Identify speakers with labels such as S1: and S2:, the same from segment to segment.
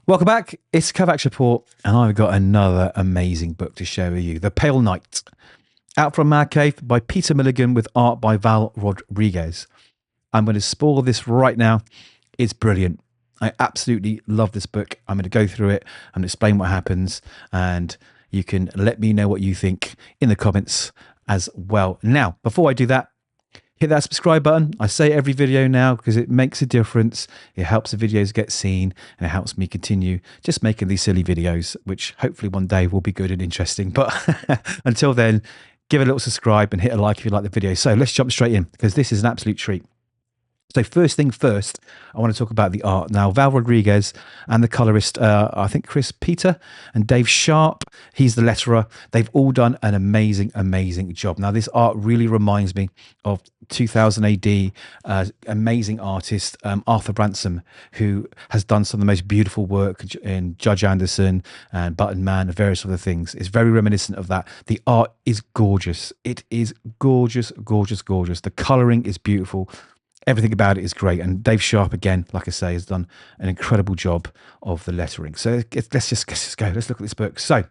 S1: Welcome back. It's Kovacs Report, and I've got another amazing book to share with you. The Pale Knight, out from Mad Cave by Peter Milligan with art by Val Rodrigues. I'm going to spoil this right now. It's brilliant. I absolutely love this book. I'm going to go through it and explain what happens, and you can let me know what you think in the comments as well. Now, before I do that, hit that subscribe button. I say every video now because it makes a difference. It helps the videos get seen, and it helps me continue just making these silly videos, which hopefully one day will be good and interesting. But until then, give it a little subscribe and hit a like if you like the video. So let's jump straight in because this is an absolute treat. So first thing first, I want to talk about the art. Now, Val Rodrigues and the colorist, I think Chris Peter and Dave Sharp, he's the letterer. They've all done an amazing, amazing job. Now, this art really reminds me of 2000 AD, amazing artist Arthur Ransom, who has done some of the most beautiful work in Judge Anderson and Button Man and various other things. It's very reminiscent of that. The art is gorgeous. It is gorgeous, gorgeous, gorgeous. The coloring is beautiful. Everything about it is great. And Dave Sharp, again, like I say, has done an incredible job of the lettering. So let's just go. Let's look at this book. So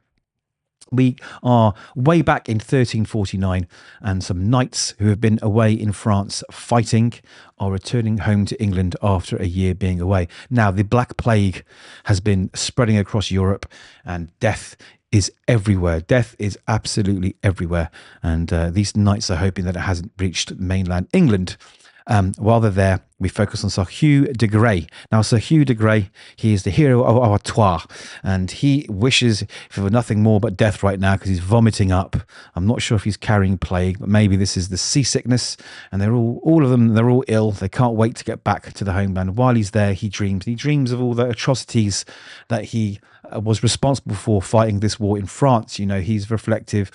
S1: we are way back in 1349, and some knights who have been away in France fighting are returning home to England after a year being away. Now, the Black Plague has been spreading across Europe, and death is everywhere. Death is absolutely everywhere. And these knights are hoping that it hasn't reached mainland England. While they're there, we focus on Sir Hugh de Grey. Now, Sir Hugh de Grey, he is the hero of Artois, and he wishes for nothing more but death right now because he's vomiting up. I'm not sure if he's carrying plague, but maybe this is the seasickness, and they're all of them, they're all ill. They can't wait to get back to the homeland. While he's there, he dreams. He dreams of all the atrocities that he was responsible for fighting this war in France. You know, he's reflective.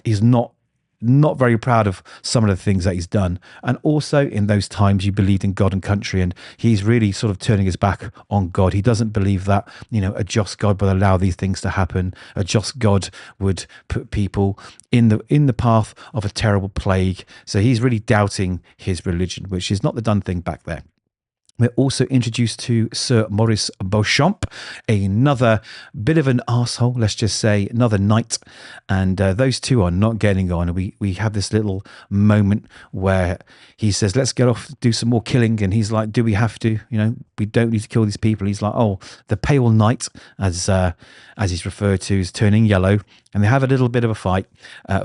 S1: He's not very proud of some of the things that he's done. And also in those times you believed in God and country, and he's really sort of turning his back on God. He doesn't believe that, you know, a just God would allow these things to happen. A just God would put people in the path of a terrible plague. So he's really doubting his religion, which is not the done thing back there. We're also introduced to Sir Maurice Beauchamp, another bit of an arsehole, let's just say, another knight. And those two are not getting on. We have this little moment where he says, let's get off, do some more killing. And he's like, do we have to? You know, we don't need to kill these people. He's like, oh, the Pale Knight, as he's referred to, is turning yellow. And they have a little bit of a fight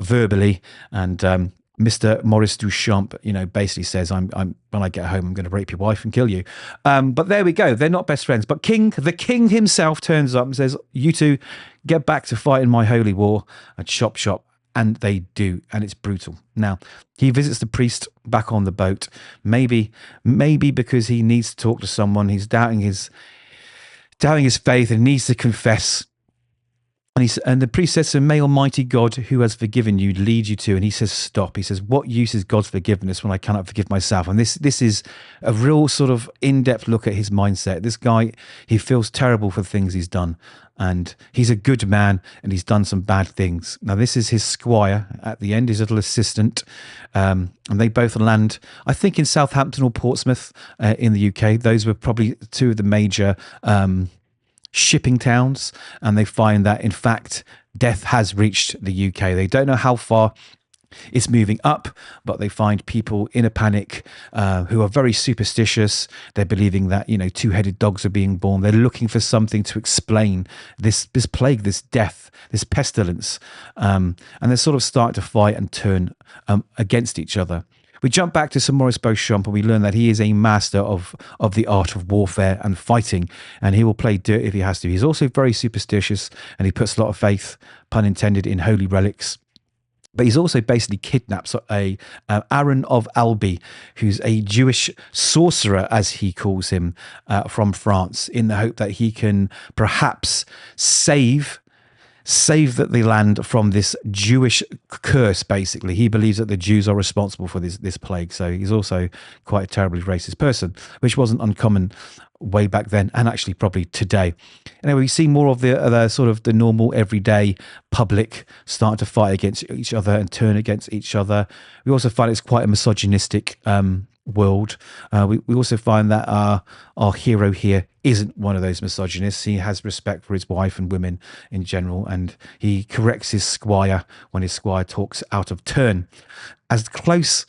S1: verbally. And Mr. Maurice Duchamp, you know, basically says, "I'm when I get home, I'm going to rape your wife and kill you." But there we go. They're not best friends. But the king himself turns up and says, "You two get back to fighting my holy war at Chop Chop." And they do, and it's brutal. Now, he visits the priest back on the boat, maybe because he needs to talk to someone. He's doubting his faith and needs to confess. And the priest says to him, "May Almighty God, who has forgiven you, lead you to." And he says, "Stop." He says, "What use is God's forgiveness when I cannot forgive myself?" And this is a real sort of in-depth look at his mindset. This guy, he feels terrible for the things he's done. And he's a good man, and he's done some bad things. Now, this is his squire at the end, his little assistant. And they both land, I think, in Southampton or Portsmouth in the UK. Those were probably two of the major shipping towns, and they find that in fact death has reached the UK. They don't know how far it's moving up, but they find people in a panic who are very superstitious. They're believing that, you know, two-headed dogs are being born. They're looking for something to explain this plague, this death, this pestilence, and they sort of start to fight and turn against each other. We jump back to Sir Maurice Beauchamp, and we learn that he is a master of the art of warfare and fighting, and he will play dirt if he has to. He's also very superstitious, and he puts a lot of faith, pun intended, in holy relics. But he's also basically kidnaps Aaron of Albi, who's a Jewish sorcerer, as he calls him, from France, in the hope that he can perhaps save the land from this Jewish curse. Basically, he believes that the Jews are responsible for this plague. So he's also quite a terribly racist person, which wasn't uncommon way back then, and actually probably today. Anyway, we see more of the sort of the normal everyday public starting to fight against each other and turn against each other. We also find it's quite a misogynistic world. We also find that our hero here isn't one of those misogynists. He has respect for his wife and women in general, and he corrects his squire when his squire talks out of turn. As close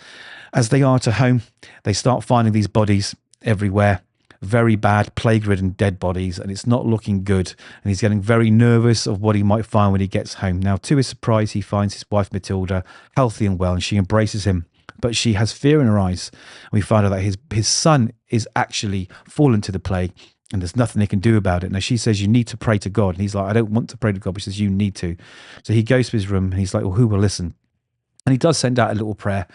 S1: as they are to home, they start finding these bodies everywhere. Very bad, plague-ridden dead bodies, and it's not looking good. And he's getting very nervous of what he might find when he gets home. Now, to his surprise, he finds his wife Matilda healthy and well, and she embraces him. But she has fear in her eyes. We find out that his son is actually fallen to the plague, and there's nothing they can do about it. Now, she says, you need to pray to God. And he's like, I don't want to pray to God. But she says, you need to. So he goes to his room, and he's like, well, who will listen? And he does send out a little prayer.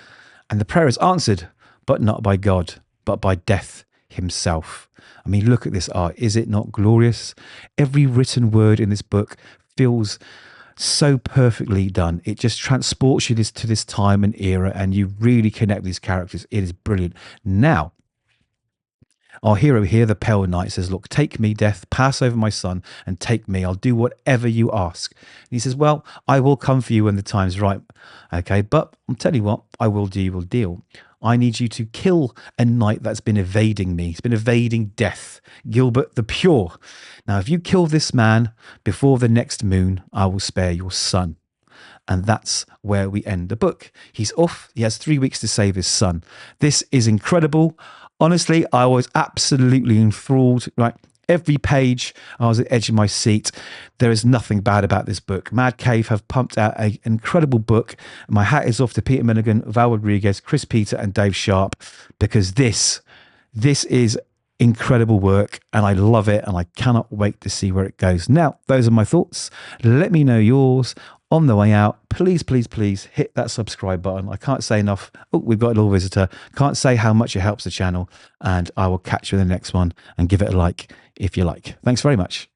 S1: And the prayer is answered, but not by God, but by death himself. I mean, look at this art. Is it not glorious? Every written word in this book feels so perfectly done. It just transports you to this time and era, and you really connect with these characters. It is brilliant. Now, our hero here, the Pale Knight, says, look, take me, Death, pass over my son and take me. I'll do whatever you ask. And he says, well, I will come for you when the time's right. Okay, but I'm telling you what, I will do you a deal. I need you to kill a knight that's been evading me. He's been evading death, Gilbert the Pure. Now, if you kill this man before the next moon, I will spare your son. And that's where we end the book. He's off. He has 3 weeks to save his son. This is incredible. Honestly, I was absolutely enthralled. Right, every page, I was at the edge of my seat. There is nothing bad about this book. Mad Cave have pumped out an incredible book. My hat is off to Peter Milligan, Val Rodrigues, Chris Peter, and Dave Sharp, because this is incredible work, and I love it, and I cannot wait to see where it goes. Now, those are my thoughts. Let me know yours. On the way out, please, please, please hit that subscribe button. I can't say enough. Oh, we've got a little visitor. Can't say how much it helps the channel. And I will catch you in the next one, and give it a like if you like. Thanks very much.